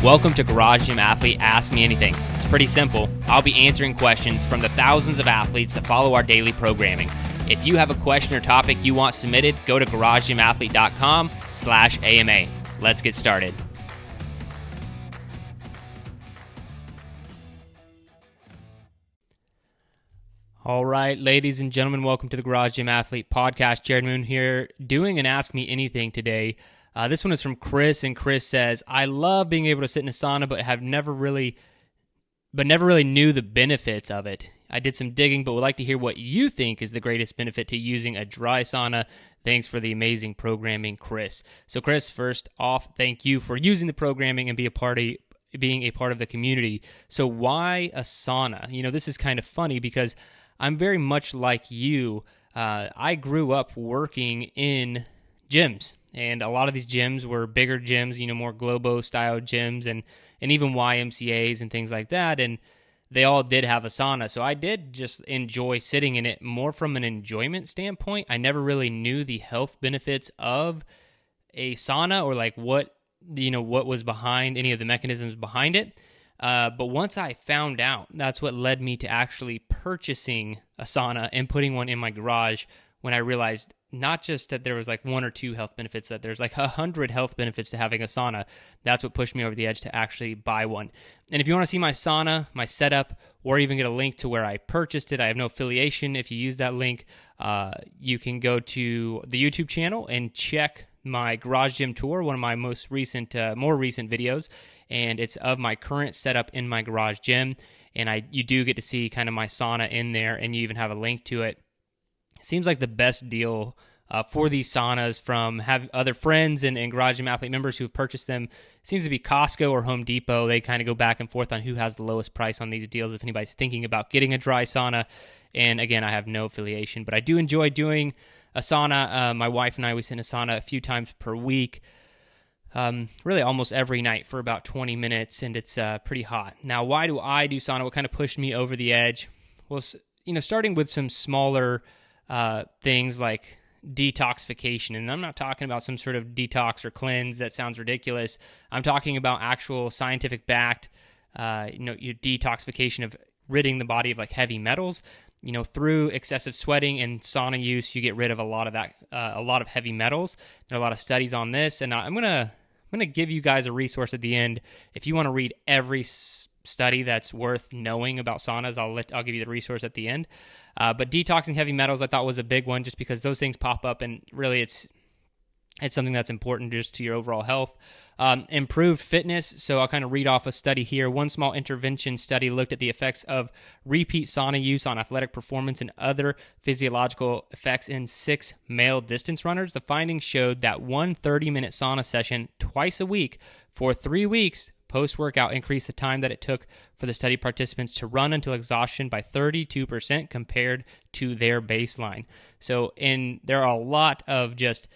Welcome to Garage Gym Athlete Ask Me Anything. It's pretty simple. I'll be answering questions from the thousands of athletes that follow our daily programming. If you have a question or topic you want submitted, go to garagegymathlete.com/AMA. Let's get started. All right, ladies and gentlemen, welcome to the Garage Gym Athlete Podcast. Jerred Moon here, doing an Ask Me Anything today. This one is from Chris, and Chris says, I love being able to sit in a sauna, but never really knew the benefits of it. I did some digging, but would like to hear what you think is the greatest benefit to using a dry sauna. Thanks for the amazing programming, Chris. So Chris, first off, thank you for using the programming and being a part of the community. So why a sauna? You know, this is kind of funny because I'm very much like you. I grew up working in gyms. And a lot of these gyms were bigger gyms, more Globo-style gyms and even YMCAs and things like that. And they all did have a sauna. So I did just enjoy sitting in it more from an enjoyment standpoint. I never really knew the health benefits of a sauna or like what was behind any of the mechanisms behind it. But once I found out, that's what led me to actually purchasing a sauna and putting one in my garage when I realized not just that there was like one or two health benefits, that there's like 100 health benefits to having a sauna. That's what pushed me over the edge to actually buy one. And if you want to see my sauna, my setup, or even get a link to where I purchased it, I have no affiliation. If you use that link, you can go to the YouTube channel and check my garage gym tour, one of my more recent videos, and it's of my current setup in my garage gym. And you do get to see kind of my sauna in there, and you even have a link to it. Seems like the best deal for these saunas from having other friends and Garage Gym Athlete members who have purchased them. It seems to be Costco or Home Depot. They kind of go back and forth on who has the lowest price on these deals if anybody's thinking about getting a dry sauna. And again, I have no affiliation, but I do enjoy doing a sauna. My wife and I, we sit in a sauna a few times per week, really almost every night for about 20 minutes, and it's pretty hot. Now, why do I do sauna? What kind of pushed me over the edge? Well, starting with some smaller things like detoxification. And I'm not talking about some sort of detox or cleanse that sounds ridiculous. I'm talking about actual scientific backed, your detoxification of ridding the body of like heavy metals. Through excessive sweating and sauna use, you get rid of a lot of that, a lot of heavy metals. There are a lot of studies on this, and I'm gonna give you guys a resource at the end. If you want to read every study that's worth knowing about saunas, I'll give you the resource at the end. But detoxing heavy metals I thought was a big one, just because those things pop up, and really it's something that's important just to your overall health. Improved fitness. So I'll kind of read off a study here. One small intervention study looked at the effects of repeat sauna use on athletic performance and other physiological effects in 6 male distance runners. The findings showed that one 30-minute sauna session twice a week for 3 weeks post-workout increased the time that it took for the study participants to run until exhaustion by 32% compared to their baseline. So, there are a lot of just,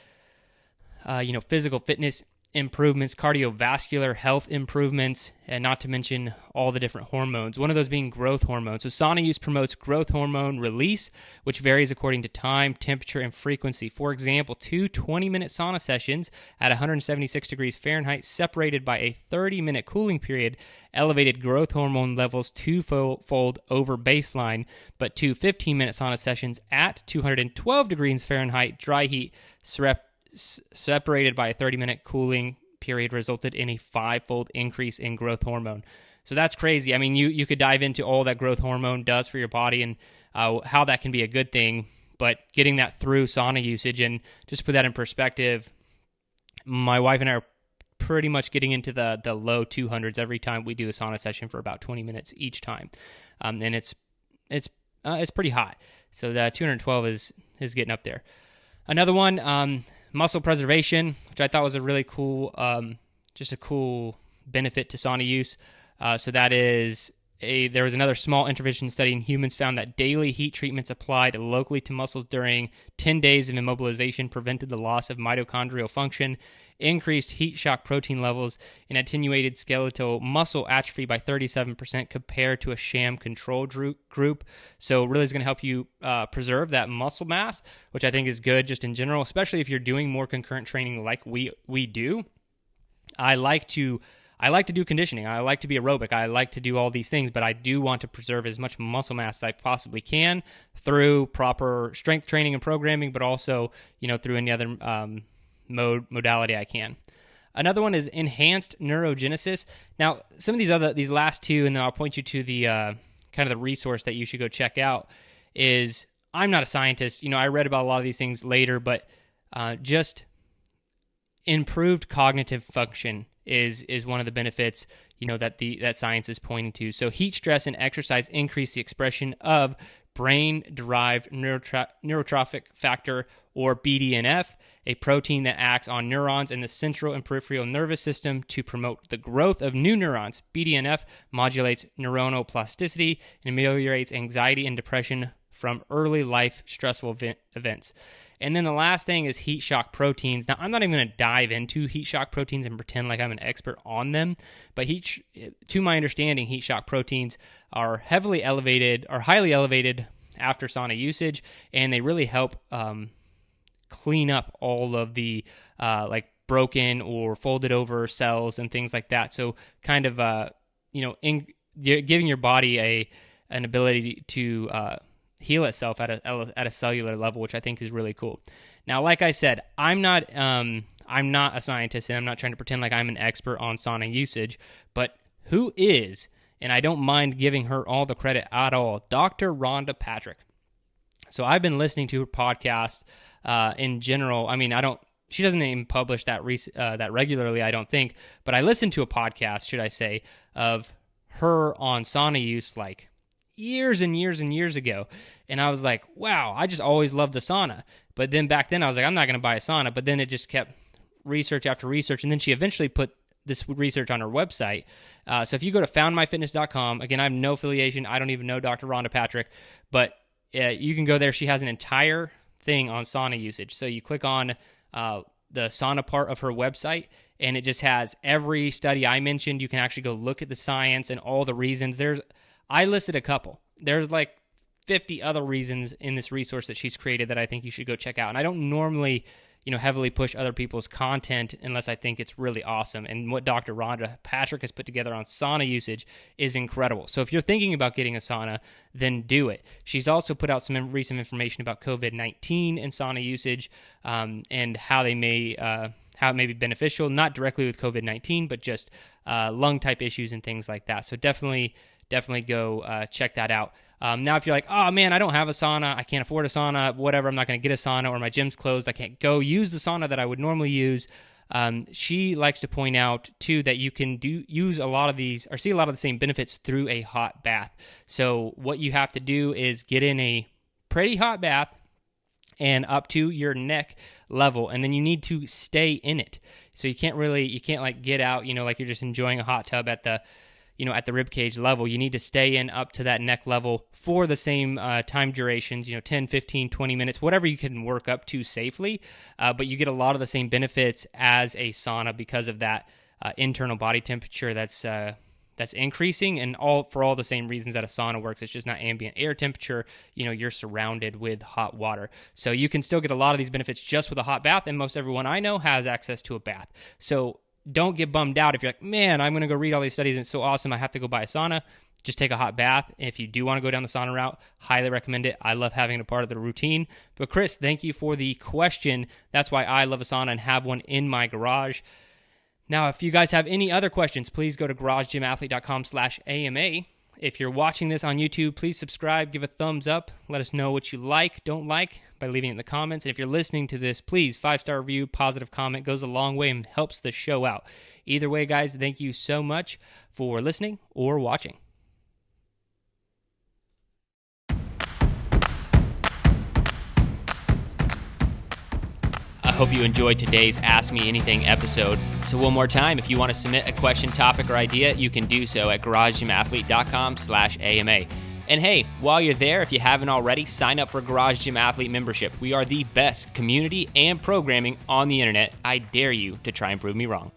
physical fitness improvements, cardiovascular health improvements, and not to mention all the different hormones, one of those being growth hormone. So sauna use promotes growth hormone release, which varies according to time, temperature, and frequency. For example, 2 20-minute sauna sessions at 176 degrees Fahrenheit separated by a 30-minute cooling period elevated growth hormone levels twofold over baseline, but 2 15-minute sauna sessions at 212 degrees Fahrenheit dry heat separated by a 30-minute cooling period resulted in a 5-fold increase in growth hormone. So that's crazy. I mean, you could dive into all that growth hormone does for your body and how that can be a good thing, but getting that through sauna usage, and just to put that in perspective, my wife and I are pretty much getting into the low 200s every time we do a sauna session for about 20 minutes each time. And it's pretty hot. So the 212 is getting up there. Another one, muscle preservation, which I thought was a really cool, just a cool benefit to sauna use. So that is there was another small intervention study in humans found that daily heat treatments applied locally to muscles during 10 days of immobilization prevented the loss of mitochondrial function, increased heat shock protein levels, and attenuated skeletal muscle atrophy by 37% compared to a sham control group. So really is going to help you preserve that muscle mass, which I think is good just in general, especially if you're doing more concurrent training like we do. I I like to do conditioning. I like to be aerobic. I like to do all these things, but I do want to preserve as much muscle mass as I possibly can through proper strength training and programming, but also, through any other modality I can. Another one is enhanced neurogenesis. Now, some of these last two, and then I'll point you to the kind of the resource that you should go check out, is I'm not a scientist. I read about a lot of these things later, but just improved cognitive function is one of the benefits, that science is pointing to. So heat stress and exercise increase the expression of brain-derived neurotrophic factor, or BDNF, a protein that acts on neurons in the central and peripheral nervous system to promote the growth of new neurons. BDNF modulates neuronal plasticity and ameliorates anxiety and depression from early life stressful events. And then the last thing is heat shock proteins. Now, I'm not even going to dive into heat shock proteins and pretend like I'm an expert on them, but to my understanding, heat shock proteins are highly elevated after sauna usage, and they really help clean up all of the broken or folded over cells and things like that. So kind of giving your body an ability to heal itself at a cellular level, which I think is really cool. Now, like I said, I'm not a scientist, and I'm not trying to pretend like I'm an expert on sauna usage, but who is, and I don't mind giving her all the credit at all, Dr. Rhonda Patrick. So I've been listening to her podcast in general. I mean, she doesn't even publish that regularly, I don't think, but I listened to a podcast, should I say, of her on sauna use like years and years and years ago. And I was like, wow, I just always loved the sauna. But then back then I was like, I'm not going to buy a sauna. But then it just kept research after research. And then she eventually put this research on her website. So if you go to foundmyfitness.com, again, I have no affiliation. I don't even know Dr. Rhonda Patrick, but you can go there. She has an entire thing on sauna usage. So you click on the sauna part of her website, and it just has every study I mentioned. You can actually go look at the science and all the reasons. I listed a couple. There's like 50 other reasons in this resource that she's created that I think you should go check out. And I don't normally, heavily push other people's content unless I think it's really awesome. And what Dr. Rhonda Patrick has put together on sauna usage is incredible. So if you're thinking about getting a sauna, then do it. She's also put out some recent information about COVID-19 and sauna usage, and how it may be beneficial, not directly with COVID-19, but just lung type issues and things like that. So definitely go check that out. Now, if you're like, oh man, I don't have a sauna, I can't afford a sauna, whatever, I'm not going to get a sauna, or my gym's closed, I can't go use the sauna that I would normally use. She likes to point out too that you can use a lot of these, or see a lot of the same benefits through a hot bath. So what you have to do is get in a pretty hot bath and up to your neck level, and then you need to stay in it. So you can't like get out, like you're just enjoying a hot tub at the rib cage level. You need to stay in up to that neck level for the same time durations, 10, 15, 20 minutes, whatever you can work up to safely. But you get a lot of the same benefits as a sauna because of that internal body temperature that's increasing, and for all the same reasons that a sauna works. It's just not ambient air temperature. You're surrounded with hot water. So you can still get a lot of these benefits just with a hot bath, and most everyone I know has access to a bath. So don't get bummed out if you're like, man, I'm going to go read all these studies and it's so awesome, I have to go buy a sauna. Just take a hot bath. If you do want to go down the sauna route, highly recommend it. I love having it a part of the routine. But Chris, thank you for the question. That's why I love a sauna and have one in my garage. Now, if you guys have any other questions, please go to garagegymathlete.com/AMA. If you're watching this on YouTube, please subscribe, give a thumbs up, let us know what you like, don't like, by leaving it in the comments. And if you're listening to this, please, 5-star review, positive comment goes a long way and helps the show out. Either way, guys, thank you so much for listening or watching. I hope you enjoyed today's Ask Me Anything episode. So one more time, if you want to submit a question, topic, or idea, you can do so at garagegymathlete.com/AMA. And hey, while you're there, if you haven't already, sign up for Garage Gym Athlete membership. We are the best community and programming on the internet. I dare you to try and prove me wrong.